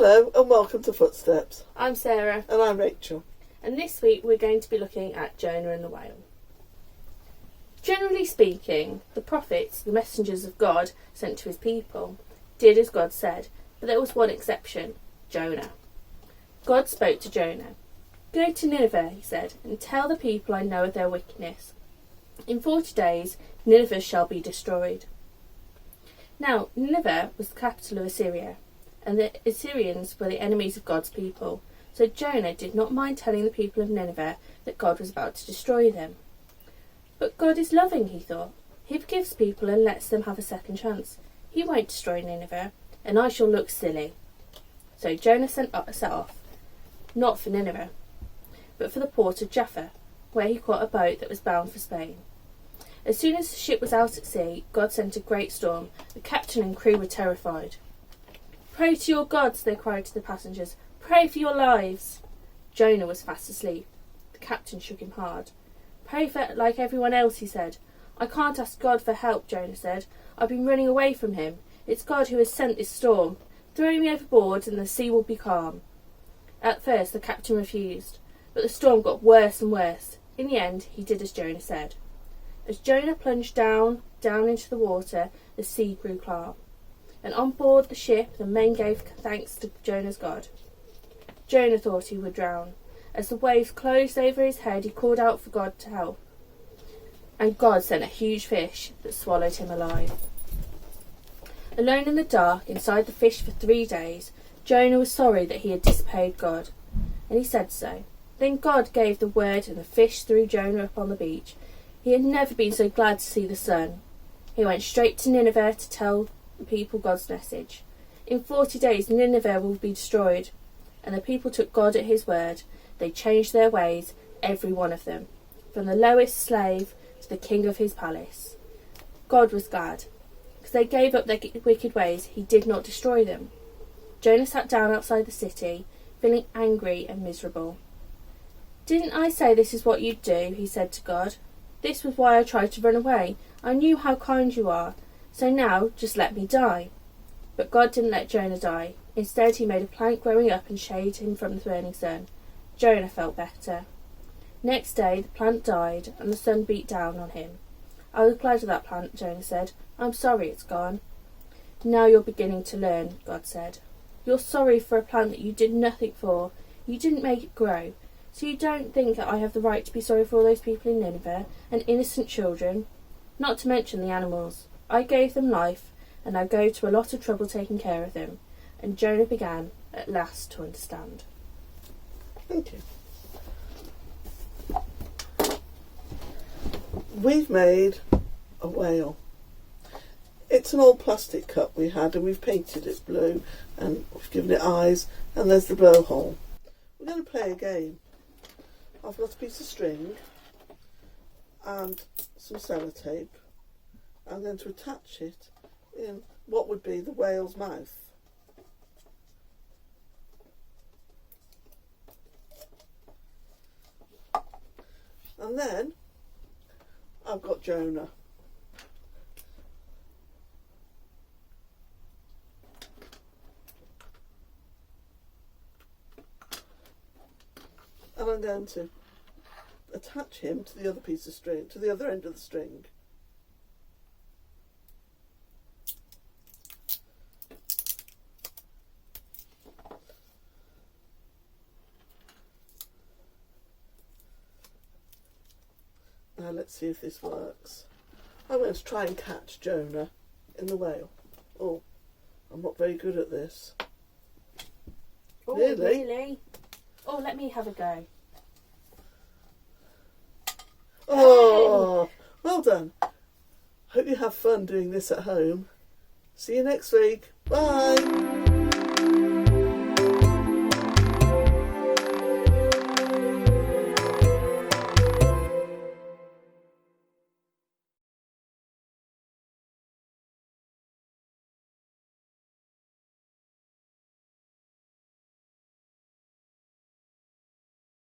Hello and welcome to Footsteps. I'm Sarah. And I'm Rachel. And this week we're going to be looking at Jonah and the whale. Generally speaking, the prophets, the messengers of God sent to his people, did as God said, but there was one exception, Jonah. God spoke to Jonah. "Go to Nineveh," he said, "and tell the people I know of their wickedness. In 40 days Nineveh shall be destroyed." Now, Nineveh was the capital of Assyria, and the Assyrians were the enemies of God's people, so Jonah did not mind telling the people of Nineveh that God was about to destroy them. But God is loving, he thought. He forgives people and lets them have a second chance. He won't destroy Nineveh, and I shall look silly. So Jonah set off, not for Nineveh, but for the port of Jaffa, where he caught a boat that was bound for Spain. As soon as the ship was out at sea, God sent a great storm. The captain and crew were terrified. "Pray to your gods," they cried to the passengers. "Pray for your lives." Jonah was fast asleep. The captain shook him hard. "Pray for like everyone else," he said. "I can't ask God for help," Jonah said. "I've been running away from him. It's God who has sent this storm. Throw me overboard and the sea will be calm." At first the captain refused, but the storm got worse and worse. In the end he did as Jonah said. As Jonah plunged down into the water, the sea grew calm. And on board the ship the men gave thanks to Jonah's God. Jonah thought he would drown. As the waves closed over his head, he called out for God to help. And God sent a huge fish that swallowed him alive. Alone in the dark, inside the fish for 3 days, Jonah was sorry that he had disobeyed God, and he said so. Then God gave the word, and the fish threw Jonah up on the beach. He had never been so glad to see the sun. He went straight to Nineveh to tell the people God's message. In 40 days Nineveh will be destroyed. And the people took God at his word. They changed their ways, every one of them, from the lowest slave to the king of his palace. God was glad. Because they gave up their wicked ways, he did not destroy them. Jonah sat down outside the city, feeling angry and miserable. "Didn't I say this is what you'd do?" he said to God. "This was why I tried to run away. I knew how kind you are. So now, just let me die." But God didn't let Jonah die. Instead, he made a plant growing up and shaded him from the burning sun. Jonah felt better. Next day, the plant died and the sun beat down on him. "I was glad of that plant," Jonah said. "I'm sorry it's gone." "Now you're beginning to learn," God said. "You're sorry for a plant that you did nothing for. You didn't make it grow. So you don't think that I have the right to be sorry for all those people in Nineveh and innocent children? Not to mention the animals. I gave them life, and I go to a lot of trouble taking care of them." And Jonah began, at last, to understand. Thank you. We've made a whale. It's an old plastic cup we had, and we've painted it blue, and we've given it eyes, and there's the blowhole. We're going to play a game. I've got a piece of string and some sellotape. I'm going to attach it in what would be the whale's mouth. And then I've got Jonah. And I'm going to attach him to the other piece of string, to the other end of the string. Now let's see if this works. I'm going to try and catch Jonah in the whale. Oh, I'm not very good at this. Oh, Really? really? Oh, let me have a go. Oh, well done. Hope you have fun doing this at home. See you next week. Bye.